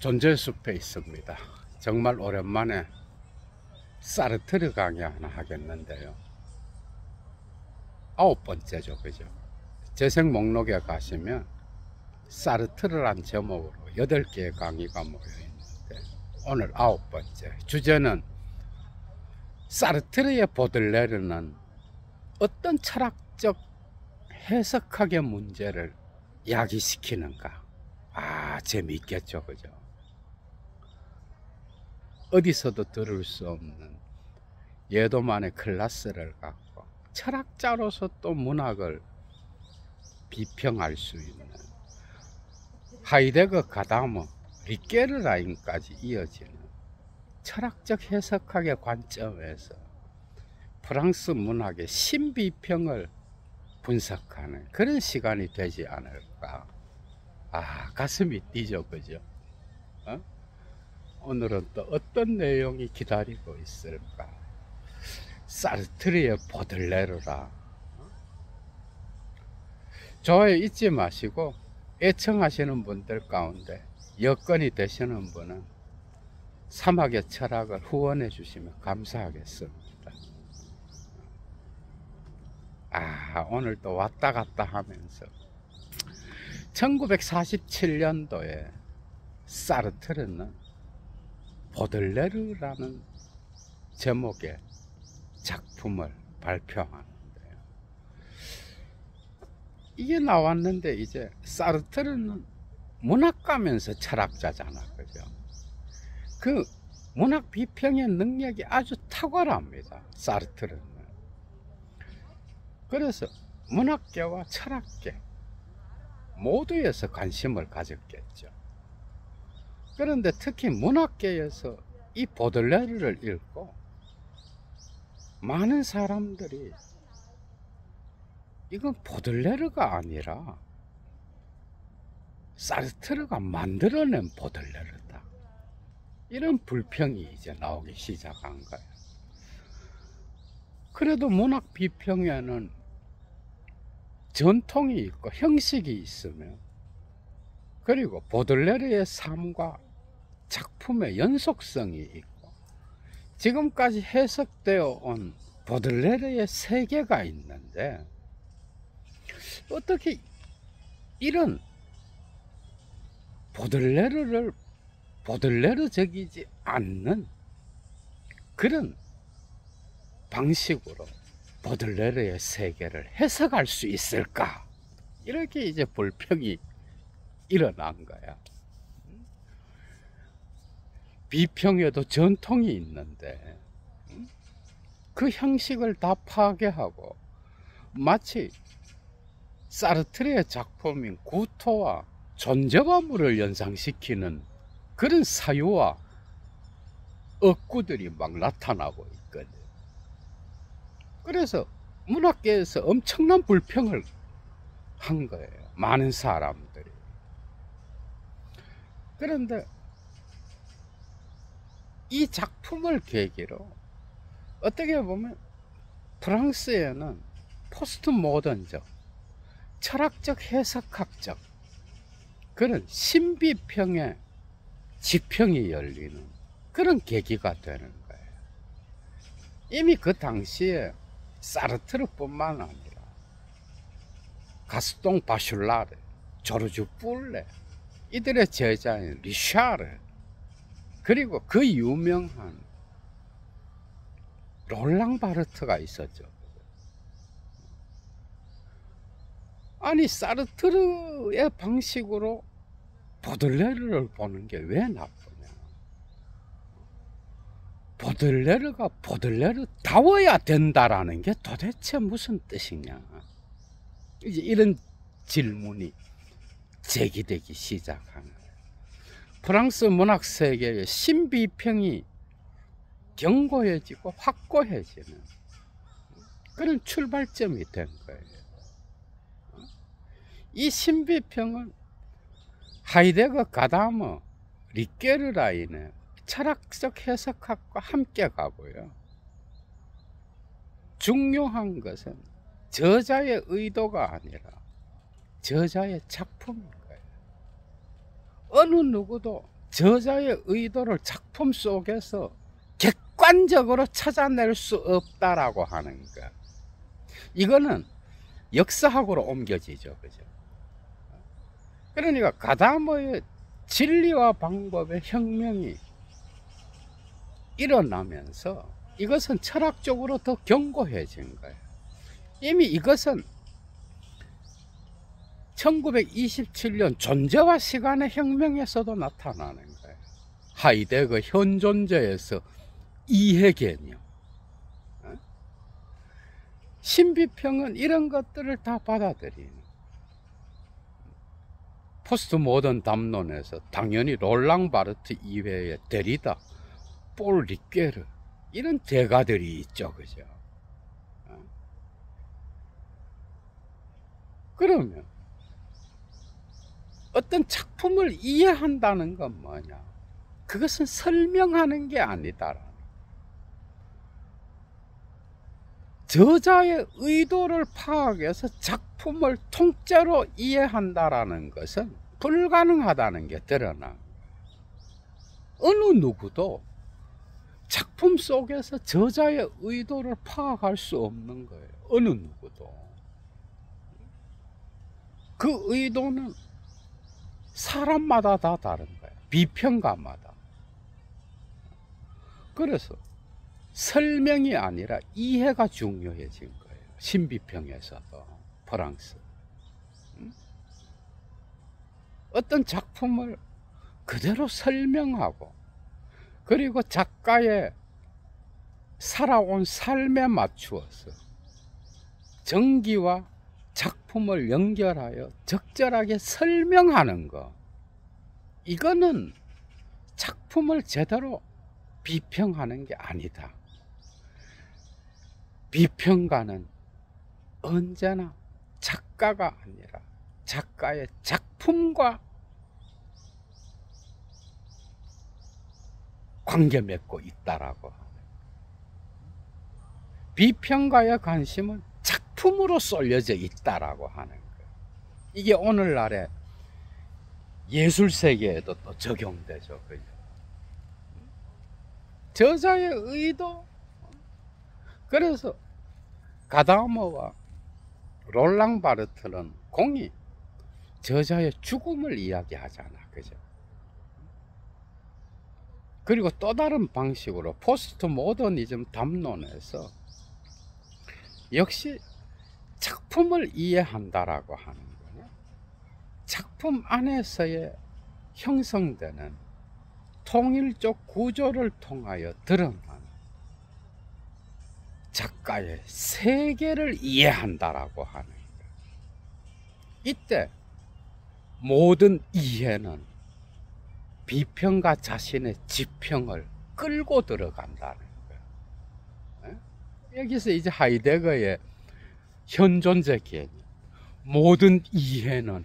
존재 숲에 있습니다. 정말 오랜만에 사르트르 강의 하나 하겠는데요. 9번째죠, 그죠? 재생 목록에 가시면 사르트르란 제목으로 8개의 강의가 모여 있는데, 오늘 9번째 주제는 사르트르의 보들레르는 어떤 철학적 해석학의 문제를 야기시키는가. 재미있겠죠, 그죠? 어디서도 들을 수 없는 예도만의 클래스를 갖고 철학자로서 또 문학을 비평할 수 있는 하이데거, 가다머, 리케르라인까지 이어지는 철학적 해석학의 관점에서 프랑스 문학의 신비평을 분석하는 그런 시간이 되지 않을까. 가슴이 뛰죠, 그죠? 오늘은 또 어떤 내용이 기다리고 있을까? 사르트르의 보들레르라. 좋아요 잊지 마시고, 애청하시는 분들 가운데 여건이 되시는 분은 사막의 철학을 후원해 주시면 감사하겠습니다. 오늘 또 왔다 갔다 하면서 1947년도에 사르트르는 보들레르라는 제목의 작품을 발표하는데요. 이게 나왔는데, 이제 사르트르는 문학가면서 철학자잖아, 그죠? 그 문학 비평의 능력이 아주 탁월합니다, 사르트르는. 그래서 문학계와 철학계 모두에서 관심을 가졌겠죠. 그런데 특히 문학계에서 이 보들레르를 읽고 많은 사람들이 이건 보들레르가 아니라 사르트르가 만들어낸 보들레르다, 이런 불평이 이제 나오기 시작한 거예요. 그래도 문학 비평에는 전통이 있고 형식이 있으며, 그리고 보들레르의 삶과 작품의 연속성이 있고, 지금까지 해석되어 온 보들레르의 세계가 있는데, 어떻게 이런 보들레르를 보들레르적이지 않는 그런 방식으로 보들레르의 세계를 해석할 수 있을까? 이렇게 이제 불평이 일어난 거야. 비평에도 전통이 있는데 그 형식을 다 파괴하고, 마치 사르트르의 작품인 구토와 존재감을 연상시키는 그런 사유와 억구들이 막 나타나고 있거든. 그래서 문학계에서 엄청난 불평을 한 거예요, 많은 사람들이. 그런데 이 작품을 계기로 어떻게 보면 프랑스에는 포스트 모던적, 철학적 해석학적 그런 신비평의 지평이 열리는 그런 계기가 되는 거예요. 이미 그 당시에 사르트르뿐만 아니라 가스통 바슐라르, 조르주 뿔레, 이들의 제자인 리샤르, 그리고 그 유명한 롤랑 바르트가 있었죠. 아니, 사르트르의 방식으로 보들레르를 보는 게 왜 나쁘냐? 보들레르가 보들레르다워야 된다라는 게 도대체 무슨 뜻이냐? 이제 이런 질문이 제기되기 시작한 거예요. 프랑스 문학 세계의 신비평이 견고해지고 확고해지는 그런 출발점이 된 거예요. 이 신비평은 하이데거, 가다머, 리케르라인의 철학적 해석학과 함께 가고요. 중요한 것은 저자의 의도가 아니라 저자의 작품인 거예요. 어느 누구도 저자의 의도를 작품 속에서 객관적으로 찾아낼 수 없다라고 하는 것. 이거는 역사학으로 옮겨지죠. 그죠? 그러니까 가다머의 진리와 방법의 혁명이 일어나면서 이것은 철학적으로 더 견고해진 거예요. 이미 이것은 1927년 존재와 시간의 혁명에서도 나타나는 거예요. 하이데거 현존재에서 이해 개념. 신비평은 이런 것들을 다 받아들이는. 포스트 모던 담론에서 당연히 롤랑 바르트 이외에 데리다, 폴 리퀘르 이런 대가들이 있죠. 그죠? 그러면 어떤 작품을 이해한다는 건 뭐냐? 그것은 설명하는 게 아니다. 저자의 의도를 파악해서 작품을 통째로 이해한다라는 것은 불가능하다는 게 드러나. 어느 누구도 작품 속에서 저자의 의도를 파악할 수 없는 거예요. 어느 누구도. 그 의도는 사람마다 다 다른 거예요. 비평가마다. 그래서 설명이 아니라 이해가 중요해진 거예요. 신비평에서도 프랑스. 어떤 작품을 그대로 설명하고 그리고 작가의 살아온 삶에 맞추어서 정기와 작품을 연결하여 적절하게 설명하는 것. 이거는 작품을 제대로 비평하는 게 아니다. 비평가는 언제나 작가가 아니라 작가의 작품과 관계 맺고 있다라고. 비평가의 관심은 작품으로 쏠려져 있다라고 하는 거예요. 이게 오늘날의 예술 세계에도 또 적용되죠. 그죠? 저자의 의도. 그래서 가다머와 롤랑 바르트는 공히 저자의 죽음을 이야기하잖아. 그죠? 그리고 또 다른 방식으로 포스트 모더니즘 담론에서 역시 작품을 이해한다라고 하는 거는 작품 안에서의 형성되는 통일적 구조를 통하여 드러나는 작가의 세계를 이해한다라고 하는 거예요. 이때 모든 이해는 비평가 자신의 지평을 끌고 들어간다는 거예요. 여기서 이제 하이데거의 현존재 개념, 모든 이해는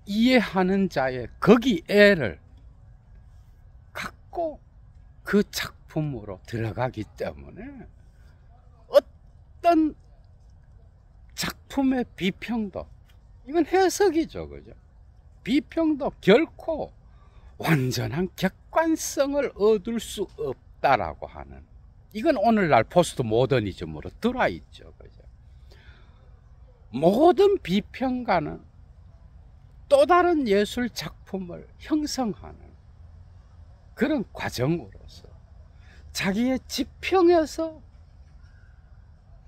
이해하는 자의 거기에를 갖고 그 작품으로 들어가기 때문에 어떤 작품의 비평도, 이건 해석이죠. 그죠? 비평도 결코 완전한 객관성을 얻을 수 없다라고 하는, 이건 오늘날 포스트 모더니즘으로 들어있죠. 그죠? 모든 비평가는 또 다른 예술 작품을 형성하는 그런 과정으로서 자기의 지평에서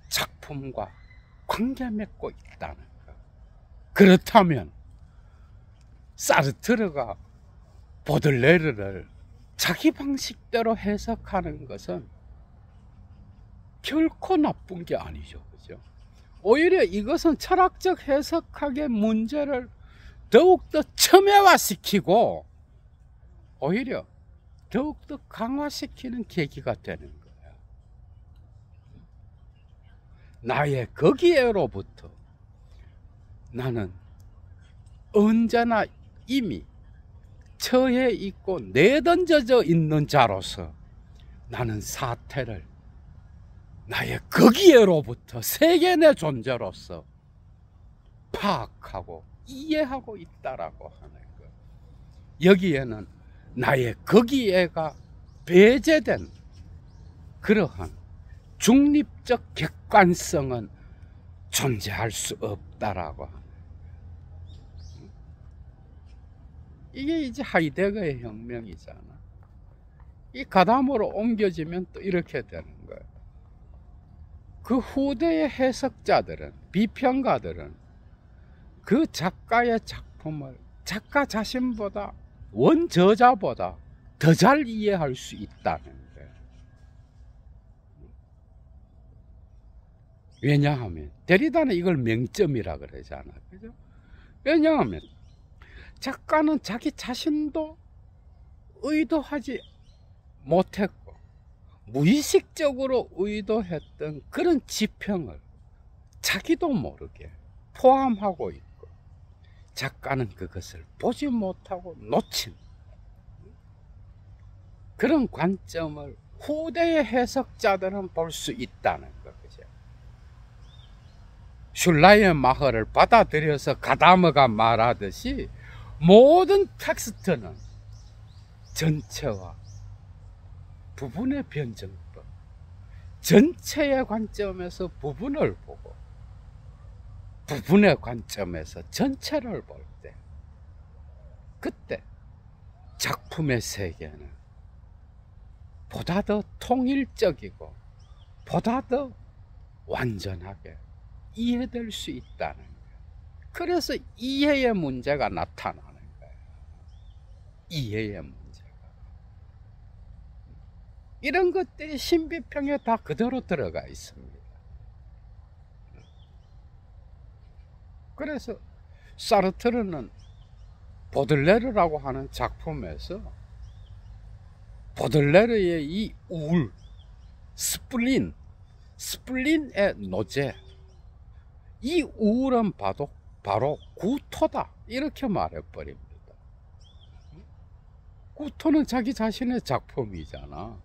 작품과 관계 맺고 있다는 것. 그렇다면 사르트르가 보들레르를 자기 방식대로 해석하는 것은 결코 나쁜 게 아니죠. 그죠? 오히려 이것은 철학적 해석학의 문제를 더욱더 첨예화시키고 오히려 더욱더 강화시키는 계기가 되는 거예요. 나의 거기에로부터 나는 언제나 이미 처해 있고 내던져져 있는 자로서 나는 사태를 나의 거기에로부터 세계 내 존재로서 파악하고 이해하고 있다라고 하는 것. 여기에는 나의 거기에가 배제된 그러한 중립적 객관성은 존재할 수 없다라고. 이게 이제 하이데거의 혁명이잖아. 이 가담으로 옮겨지면 또 이렇게 되는 거예요. 그 후대의 해석자들은, 비평가들은 그 작가의 작품을 작가 자신보다, 원저자보다 더 잘 이해할 수 있다는 거예요. 왜냐하면 데리다는 이걸 명점이라 그러잖아. 그죠? 왜냐하면 작가는 자기 자신도 의도하지 못했고 무의식적으로 의도했던 그런 지평을 자기도 모르게 포함하고 있고, 작가는 그것을 보지 못하고 놓친 그런 관점을 후대의 해석자들은 볼 수 있다는 거죠. 슐라이마허를 받아들여서 가다머가 말하듯이 모든 텍스트는 전체와 부분의 변증법, 전체의 관점에서 부분을 보고 부분의 관점에서 전체를 볼 때, 그때 작품의 세계는 보다 더 통일적이고 보다 더 완전하게 이해될 수 있다는 거예요. 그래서 이해의 문제가 나타나는 거예요. 이해의 문제가. 이런 것들이 신비평에 다 그대로 들어가 있습니다. 그래서 사르트르는 보들레르라고 하는 작품에서 보들레르의 이 우울, 스플린의 노제, 이 우울은 바로 구토다, 이렇게 말해버립니다. 구토는 자기 자신의 작품이잖아.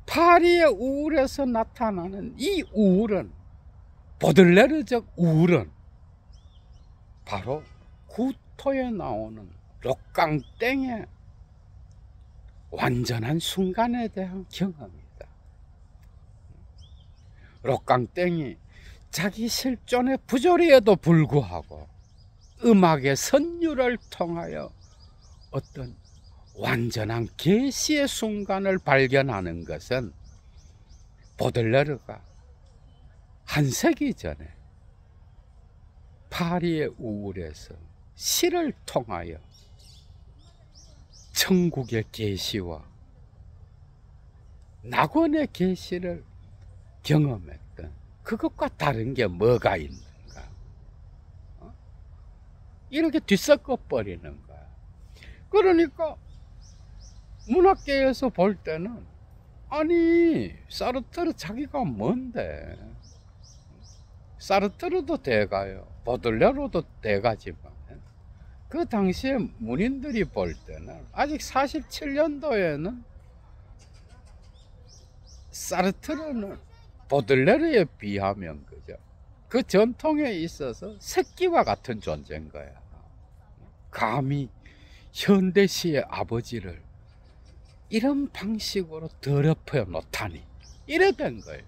파리의 우울에서 나타나는 이 우울은, 보들레르적 우울은 바로 구토에 나오는 록강땡의 완전한 순간에 대한 경험이다. 록강땡이 자기 실존의 부조리에도 불구하고 음악의 선율을 통하여 어떤 완전한 계시의 순간을 발견하는 것은 보들레르가 한 세기 전에 파리의 우울에서 시를 통하여 천국의 계시와 낙원의 계시를 경험했던 그것과 다른 게 뭐가 있는가? 이렇게 뒤섞어 버리는 거야. 그러니까 문학계에서 볼 때는, 아니 사르트르 자기가 뭔데? 사르트르도 대가요, 보들레르도 대가지만 그 당시에 문인들이 볼 때는, 아직 47년도에는 사르트르는 보들레르에 비하면, 그죠, 그 전통에 있어서 새끼와 같은 존재인 거야. 감히 현대시의 아버지를 이런 방식으로 더럽혀 놓다니, 이래 된 거예요.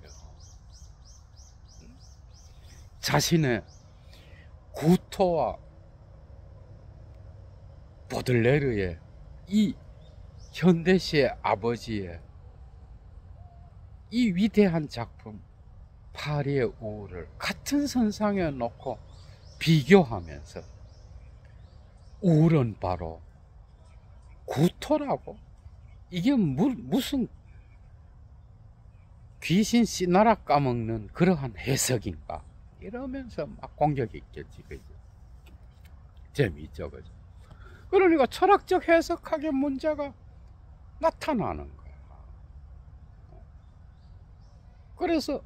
자신의 구토와 보들레르의 이 현대시의 아버지의 이 위대한 작품 파리의 우울을 같은 선상에 놓고 비교하면서, 우울은 바로 구토라고? 이게 무슨 귀신 씨나라 까먹는 그러한 해석인가? 이러면서 막 공격이 있겠지, 그죠? 재미있죠, 그죠? 그러니까 철학적 해석학의 문제가 나타나는 거야. 그래서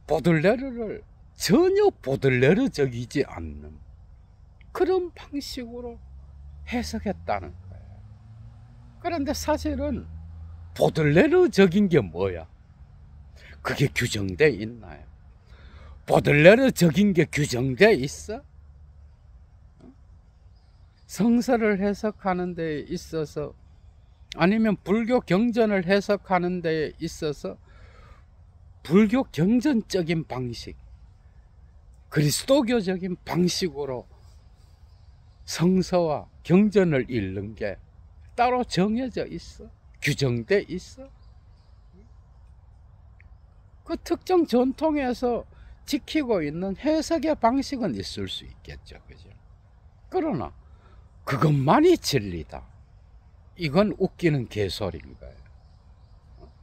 보들레르를 전혀 보들레르적이지 않는 그런 방식으로 해석했다는 거예요. 그런데 사실은 보들레르적인 게 뭐야? 그게 규정돼 있나요? 보들레르적인 게 규정돼 있어? 성서를 해석하는 데 있어서, 아니면 불교 경전을 해석하는 데 있어서 불교 경전적인 방식, 그리스도교적인 방식으로 성서와 경전을 읽는 게 따로 정해져 있어, 규정돼 있어. 그 특정 전통에서 지키고 있는 해석의 방식은 있을 수 있겠죠, 그죠? 그러나 그것만이 진리다, 이건 웃기는 개소리인 거예요.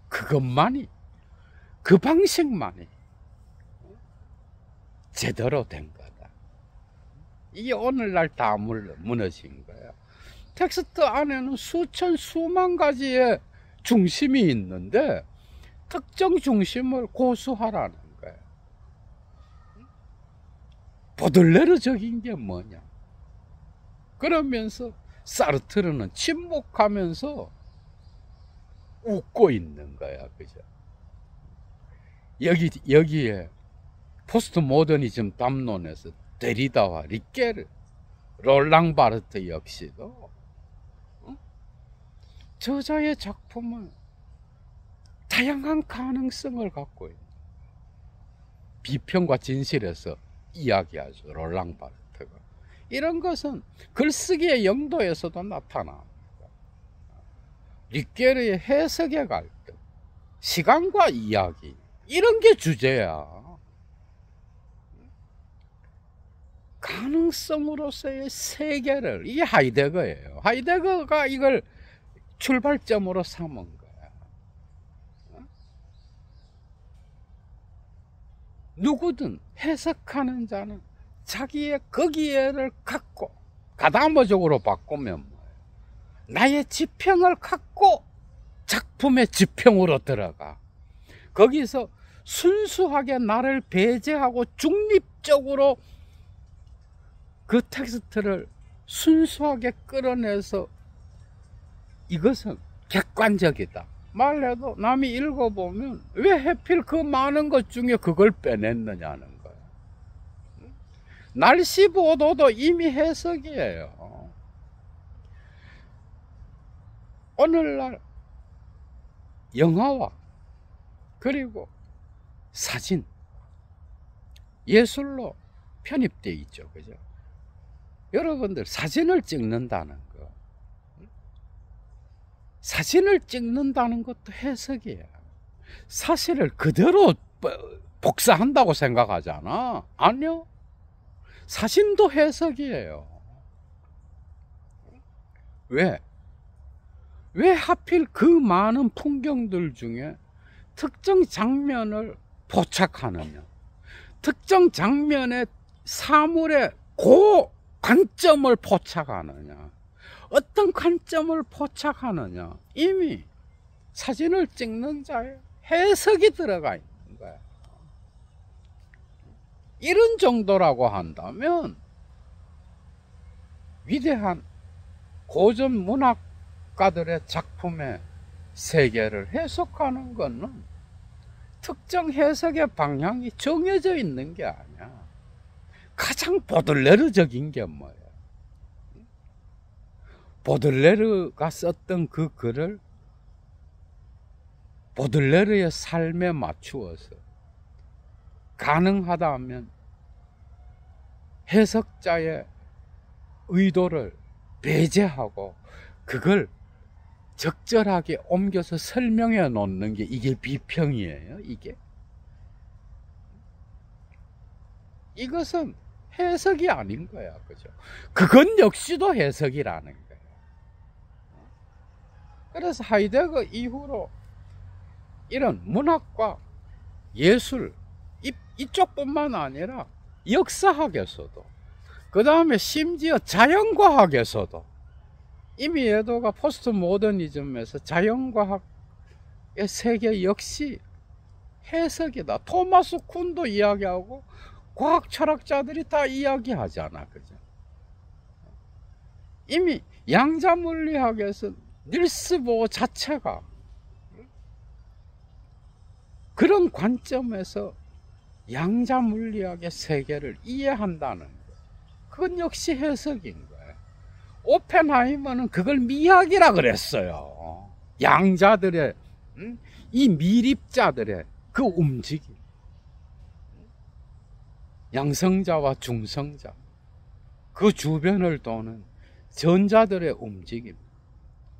그것만이, 그 방식만이 제대로 된 거다. 이게 오늘날 다 무너진 거예요. 텍스트 안에는 수천 수만 가지의 중심이 있는데 특정 중심을 고수하라는 거예요. 보들레르적인 게 뭐냐? 그러면서 사르트르는 침묵하면서 웃고 있는 거야, 그죠? 여기에 포스트 모더니즘 담론에서 데리다와 리케르, 롤랑 바르트 역시도 저자의 작품은 다양한 가능성을 갖고 있는, 비평과 진실에서 이야기하죠, 롤랑 바르트가. 이런 것은 글쓰기의 영도에서도 나타납니다. 리케르의 해석의 갈등, 시간과 이야기, 이런 게 주제야. 가능성으로서의 세계를, 이게 하이데거예요. 하이데거가 이걸 출발점으로 삼은 거야. 누구든 해석하는 자는 자기의 거기에를 갖고, 가다모적으로 바꾸면 뭐예요? 나의 지평을 갖고 작품의 지평으로 들어가. 거기서 순수하게 나를 배제하고 중립적으로 그 텍스트를 순수하게 끌어내서 이것은 객관적이다 말해도 남이 읽어보면 왜 하필 그 많은 것 중에 그걸 빼냈느냐는 거야. 날씨 보도도 이미 해석이에요. 오늘날 영화와 그리고 사진, 예술로 편입되어 있죠, 그죠? 여러분들 사진을 찍는다는 거, 사진을 찍는다는 것도 해석이에요. 사실을 그대로 복사한다고 생각하잖아. 아니요, 사진도 해석이에요. 왜 하필 그 많은 풍경들 중에 특정 장면을 포착하느냐, 특정 장면의 사물의 그 관점을 포착하느냐, 어떤 관점을 포착하느냐, 이미 사진을 찍는 자의 해석이 들어가 있는 거야. 이런 정도라고 한다면 위대한 고전 문학가들의 작품의 세계를 해석하는 것은 특정 해석의 방향이 정해져 있는 게 아니야. 가장 보들레르적인 게 뭐예요? 보들레르가 썼던 그 글을 보들레르의 삶에 맞추어서 가능하다면 해석자의 의도를 배제하고 그걸 적절하게 옮겨서 설명해 놓는 게 이게 비평이에요. 이것은 해석이 아닌 거야, 그죠? 그건 역시도 해석이라는 거예요. 그래서 하이데거 이후로 이런 문학과 예술, 이쪽뿐만 아니라 역사학에서도, 그 다음에 심지어 자연과학에서도, 이미 에도가 포스트 모더니즘에서 자연과학의 세계 역시 해석이다. 토마스 쿤도 이야기하고 과학 철학자들이 다 이야기하잖아, 그죠? 이미 양자물리학에서 닐스 보어 자체가 그런 관점에서 양자물리학의 세계를 이해한다는 것, 그건 역시 해석인 거예요. 오펜하이머는 그걸 미학이라 그랬어요. 양자들의, 이 미립자들의 그 움직임, 양성자와 중성자, 그 주변을 도는 전자들의 움직임,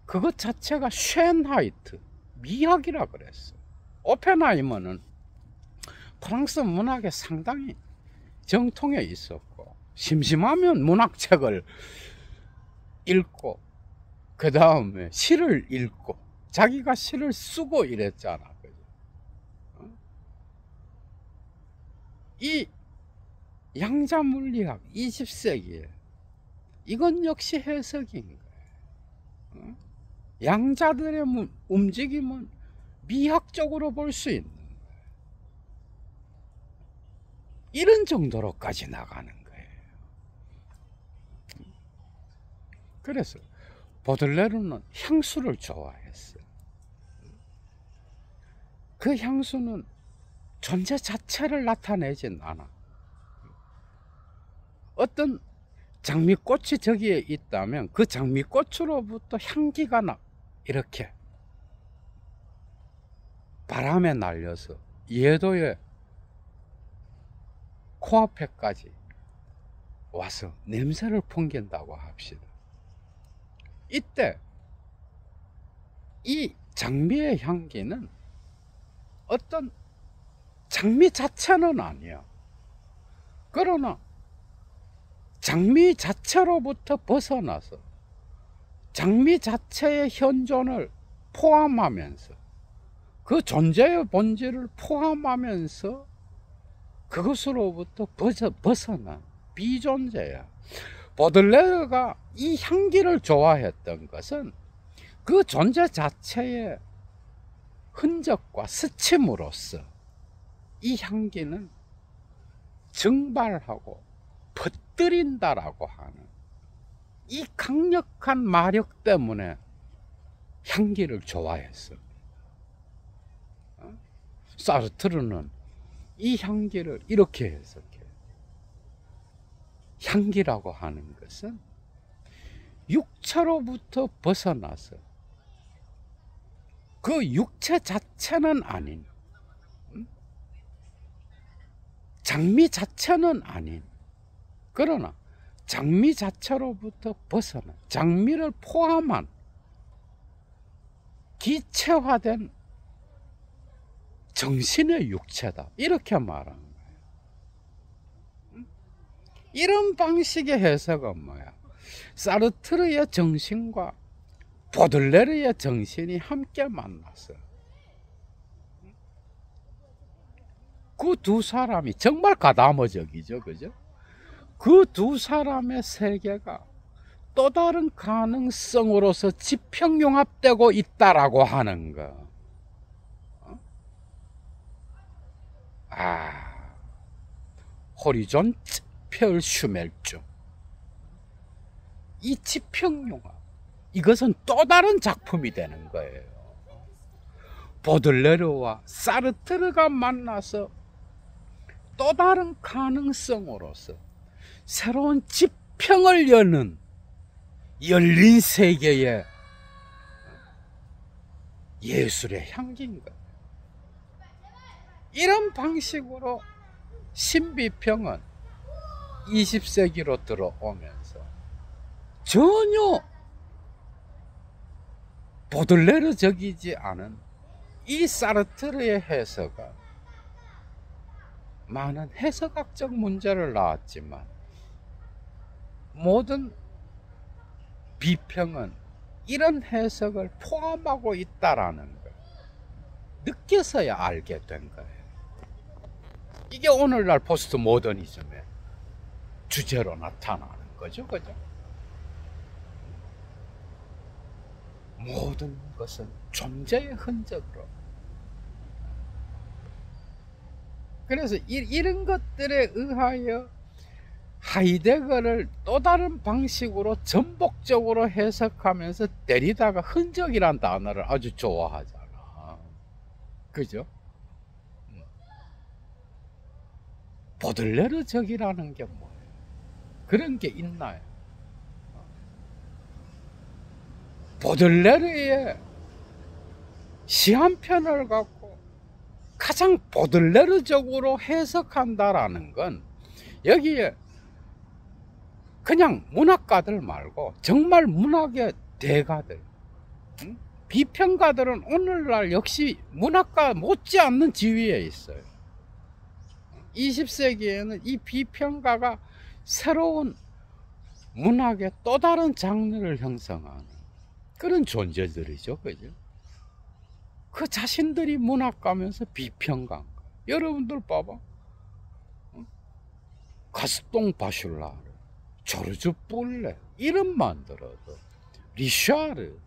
그것 자체가 쉔하이트, 미학이라 그랬어요. 오펜하이머는 프랑스 문학에 상당히 정통해 있었고, 심심하면 문학책을 읽고, 그 다음에 시를 읽고, 자기가 시를 쓰고 이랬잖아. 이 양자물리학 20세기에 이건 역시 해석인 거예요. 양자들의 움직임은 미학적으로 볼 수 있는 거예요. 이런 정도로까지 나가는 거예요. 그래서 보들레르는 향수를 좋아했어요. 그 향수는 존재 자체를 나타내진 않아. 어떤 장미꽃이 저기에 있다면 그 장미꽃으로부터 향기가 이렇게 바람에 날려서 예도의 코앞에까지 와서 냄새를 풍긴다고 합시다. 이때 이 장미의 향기는 어떤 장미 자체는 아니야. 그러나 장미 자체로부터 벗어나서 장미 자체의 현존을 포함하면서 그 존재의 본질을 포함하면서 그것으로부터 벗어난 비존재야. 보들레르가 이 향기를 좋아했던 것은 그 존재 자체의 흔적과 스침으로써 이 향기는 증발하고 퍼뜨린다라고 하는 이 강력한 마력 때문에 향기를 좋아했어. 사르트르는 이 향기를 이렇게 해석해. 향기라고 하는 것은 육체로부터 벗어나서 그 육체 자체는 아닌, 장미 자체는 아닌, 그러나 장미 자체로부터 벗어난, 장미를 포함한 기체화된 정신의 육체다, 이렇게 말하는 거예요. 이런 방식의 해석은 뭐야? 사르트르의 정신과 보들레르의 정신이 함께 만났어. 그 두 사람이 정말 가다머적이죠, 그죠? 그 두 사람의 세계가 또 다른 가능성으로서 지평융합되고 있다라고 하는 거. 호리존트 펼슈멜주. 이 지평융합, 이것은 또 다른 작품이 되는 거예요. 보들레르와 사르트르가 만나서 또 다른 가능성으로서 새로운 지평을 여는 열린 세계의 예술의 향기인 거예요. 이런 방식으로 신비평은 20세기로 들어오면서 전혀 보들레르적이지 않은 이 사르트르의 해석은 많은 해석학적 문제를 낳았지만 모든 비평은 이런 해석을 포함하고 있다라는 걸 느껴서야 알게 된 거예요. 이게 오늘날 포스트 모더니즘의 주제로 나타나는 거죠, 그죠? 모든 것은 존재의 흔적으로. 그래서 이런 것들에 의하여 하이데거를 또 다른 방식으로 전복적으로 해석하면서 데리다가 흔적이란 단어를 아주 좋아하잖아. 그죠? 보들레르적이라는 게 뭐예요? 그런 게 있나요? 보들레르의 시 한 편을 갖고 가장 보들레르적으로 해석한다라는 건 여기에 그냥 문학가들 말고 정말 문학의 대가들, 비평가들은 오늘날 역시 문학가 못지않는 지위에 있어요. 20세기에는 이 비평가가 새로운 문학의 또 다른 장르를 형성하는 그런 존재들이죠. 그죠? 그 자신들이 문학가면서 비평가인 거예요. 여러분들 봐봐. 가스통 바슐라르, 조르주 뿔레 이름만 들어도 리샤르,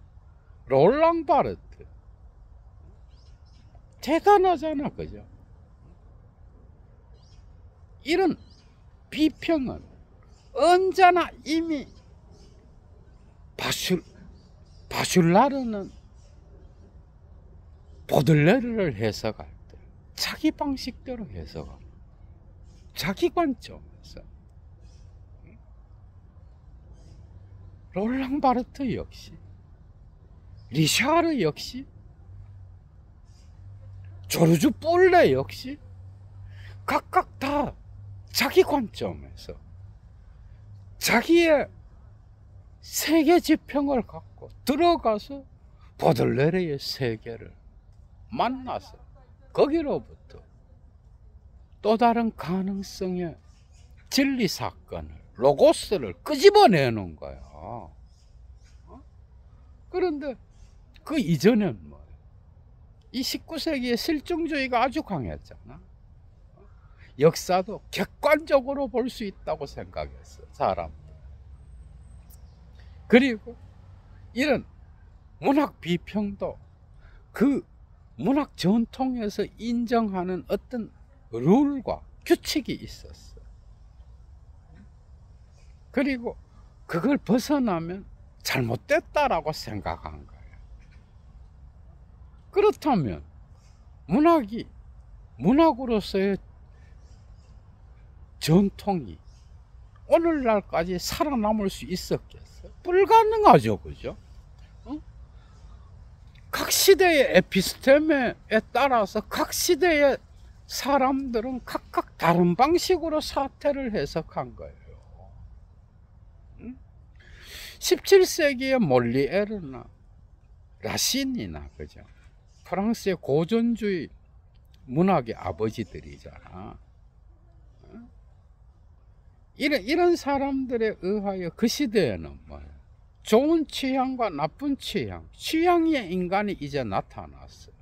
롤랑 바르트 대단하잖아. 그죠? 이런 비평은 언제나 이미 바슐라르는 보들레르를 해석할 때 자기 방식대로 해석합니다. 자기 관점에서. 롤랑 바르트 역시, 리샤르 역시, 조르주 뿔레 역시 각각 다 자기 관점에서 자기의 세계 지평을 갖고 들어가서 보들레르의 세계를 만나서 거기로부터 또 다른 가능성의 진리 사건을, 로고스를 끄집어내는 거야. 그런데 그 이전엔 뭐예요? 이 19세기에 실증주의가 아주 강했잖아. 역사도 객관적으로 볼 수 있다고 생각했어, 사람들. 그리고 이런 문학 비평도 그 문학 전통에서 인정하는 어떤 룰과 규칙이 있었어. 그리고 그걸 벗어나면 잘못됐다라고 생각한 거예요. 그렇다면 문학이, 문학으로서의 전통이 오늘날까지 살아남을 수 있었겠어요? 불가능하죠. 그죠? 각 시대의 에피스테메에 따라서 각 시대의 사람들은 각각 다른 방식으로 사태를 해석한 거예요. 17세기의 몰리에르나 라신이나, 그죠? 프랑스의 고전주의 문학의 아버지들이잖아. 이런 사람들에 의하여 그 시대에는 뭐예요? 좋은 취향과 나쁜 취향의 인간이 이제 나타났어요.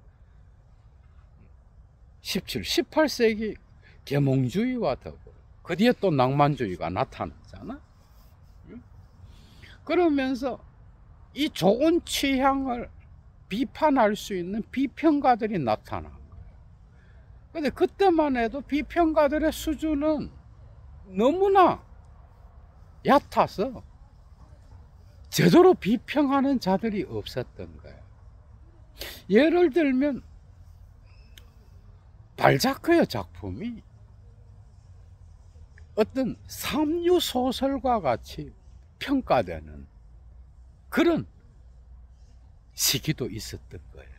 18세기 계몽주의와 더불어 그 뒤에 또 낭만주의가 나타났잖아. 그러면서 이 좋은 취향을 비판할 수 있는 비평가들이 나타난 거예요. 근데 그때만 해도 비평가들의 수준은 너무나 얕아서 제대로 비평하는 자들이 없었던 거예요. 예를 들면 발자크의 작품이 어떤 삼류 소설과 같이 평가되는 그런 시기도 있었던 거예요.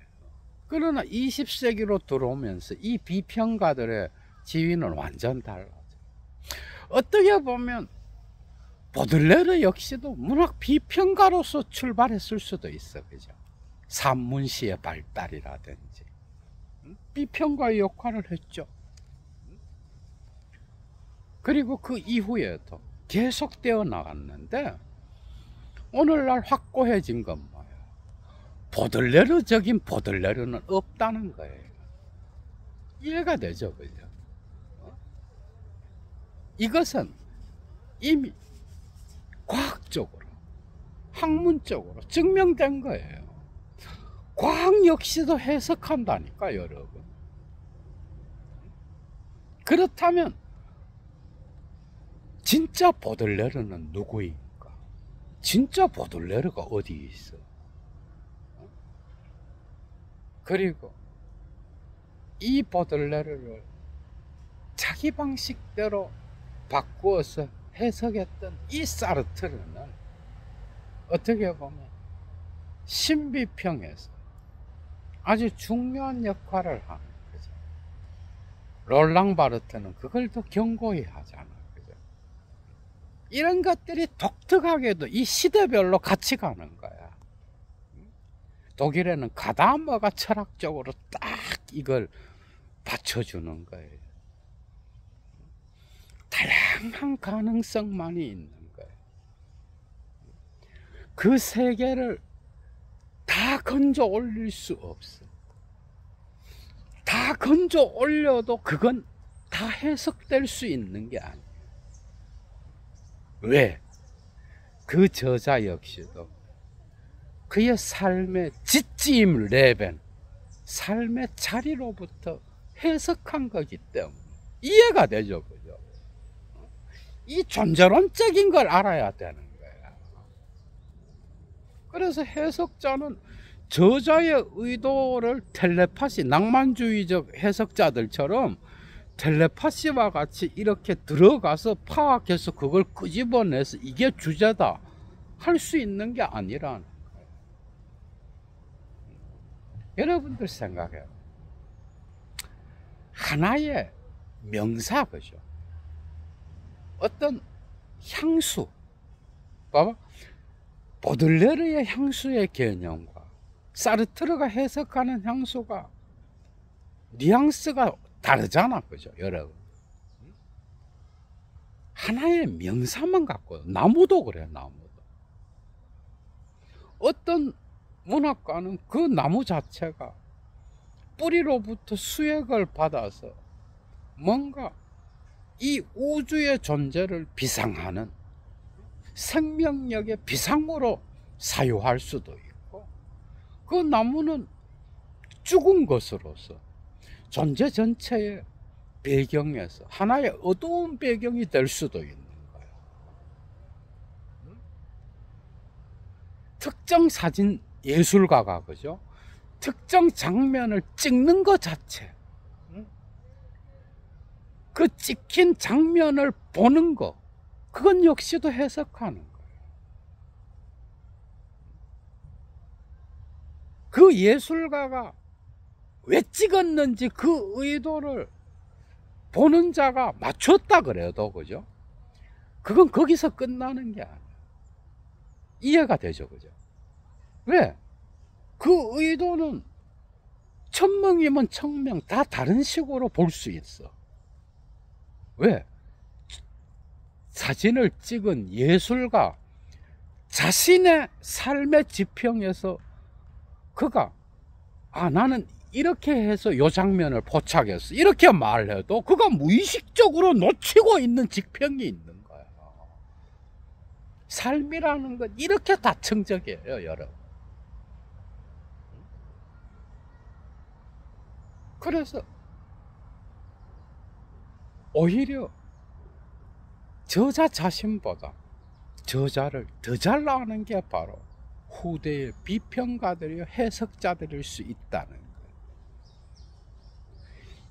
그러나 20세기로 들어오면서 이 비평가들의 지위는 완전 달라져. 어떻게 보면 보들레르 역시도 문학 비평가로서 출발했을 수도 있어. 그죠? 산문시의 발달이라든지 비평가의 역할을 했죠. 그리고 그 이후에도 계속되어 나갔는데 오늘날 확고해진 건 뭐예요? 보들레르적인 보들레르는 없다는 거예요. 이해가 되죠? 그죠? 이것은 이미 과학적으로, 학문적으로 증명된 거예요. 과학 역시도 해석한다니까, 여러분. 그렇다면 진짜 보들레르는 누구인가? 진짜 보들레르가 어디 있어? 그리고 이 보들레르를 자기 방식대로 바꾸어서 해석했던 이 사르트르는 어떻게 보면 신비평에서 아주 중요한 역할을 하는 거죠. 롤랑 바르트는 그걸 더 견고히 하잖아. 그죠? 이런 것들이 독특하게도 이 시대별로 같이 가는 거야. 독일에는 가다머가 철학적으로 딱 이걸 받쳐주는 거예요. 다양한 가능성만이 있는 거예요. 그 세계를 다 건져 올릴 수 없어. 다 건져 올려도 그건 다 해석될 수 있는 게 아니에요. 왜? 그 저자 역시도 그의 삶의 지찜 레벨, 삶의 자리로부터 해석한 거기 때문에 이해가 되죠, 그죠? 이 존재론적인 걸 알아야 되는 거야. 그래서 해석자는 저자의 의도를 텔레파시, 낭만주의적 해석자들처럼 텔레파시와 같이 이렇게 들어가서 파악해서 그걸 끄집어내서 이게 주제다 할 수 있는 게 아니라는 거예요. 여러분들 생각해요. 하나의 명사, 그죠? 어떤 향수, 봐봐. 보들레르의 향수의 개념과 사르트르가 해석하는 향수가 뉘앙스가 다르잖아, 그죠, 여러분? 하나의 명사만 갖고, 나무도 그래, 나무도. 어떤 문학가는 그 나무 자체가 뿌리로부터 수액을 받아서 뭔가 이 우주의 존재를 비상하는 생명력의 비상으로 사유할 수도 있고, 그 나무는 죽은 것으로서 존재 전체의 배경에서 하나의 어두운 배경이 될 수도 있는 거예요. 특정 사진 예술가가, 그죠? 특정 장면을 찍는 것 자체, 그 찍힌 장면을 보는 거, 그건 역시도 해석하는 거예요. 그 예술가가 왜 찍었는지 그 의도를 보는 자가 맞췄다 그래도, 그죠? 그건 거기서 끝나는 게 아니에요. 이해가 되죠, 그죠? 왜? 그 의도는 천명이면 천명 다 다른 식으로 볼 수 있어. 왜? 사진을 찍은 예술가 자신의 삶의 지평에서 그가 나는 이렇게 해서 요 장면을 포착했어, 이렇게 말해도 그가 무의식적으로 놓치고 있는 지평이 있는 거야. 삶이라는 건 이렇게 다층적이에요, 여러분. 그래서 오히려 저자 자신보다 저자를 더 잘 아는 게 바로 후대의 비평가들이요, 해석자들일 수 있다는 거예요.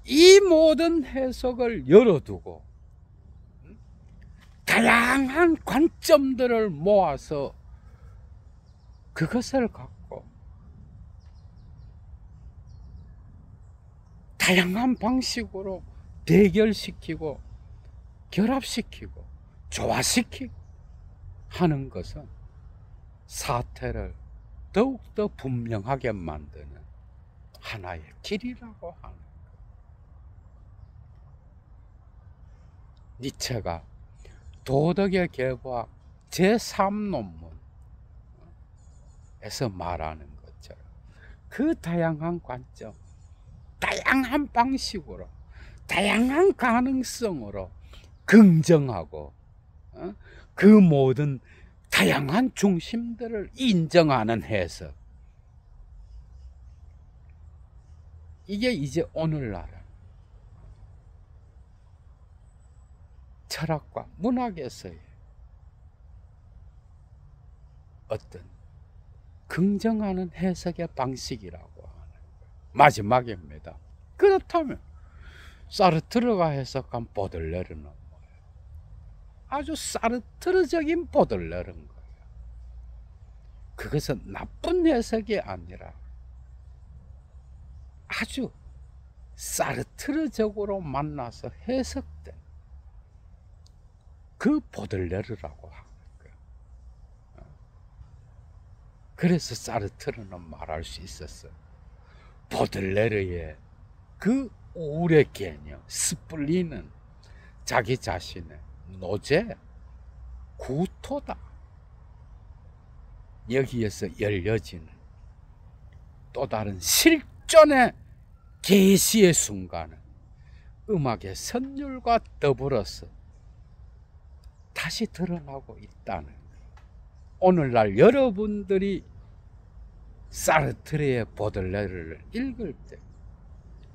이 모든 해석을 열어두고 다양한 관점들을 모아서 그것을 갖고 다양한 방식으로 대결시키고 결합시키고 조화시키고 하는 것은 사태를 더욱더 분명하게 만드는 하나의 길이라고 하는 거예요. 니체가 도덕의 계보학 제3논문에서 말하는 것처럼 그 다양한 관점, 다양한 방식으로, 다양한 가능성으로 긍정하고 그 모든 다양한 중심들을 인정하는 해석, 이게 이제 오늘날 철학과 문학에서의 어떤 긍정하는 해석의 방식이라고 하는 거예요. 마지막입니다. 그렇다면 사르트르가 해석한 보들레르는 뭐예요? 아주 사르트르적인 보들레르인 거예요. 그것은 나쁜 해석이 아니라 아주 사르트르적으로 만나서 해석된 그 보들레르라고 하는 거예요. 그래서 사르트르는 말할 수 있었어요. 보들레르의 그 우울의 개념, 스플린은 자기 자신의 노제, 구토다. 여기에서 열려지는 또 다른 실존의 계시의 순간은 음악의 선율과 더불어서 다시 드러나고 있다는 거예요. 오늘날 여러분들이 사르트르의 보들레르를 읽을 때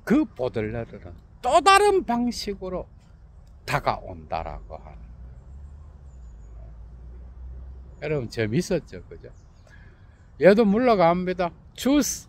그 보들레르는 또 다른 방식으로 다가온다라고 하는 거예요. 여러분 재밌었죠, 그죠? 얘도 물러갑니다. 주스.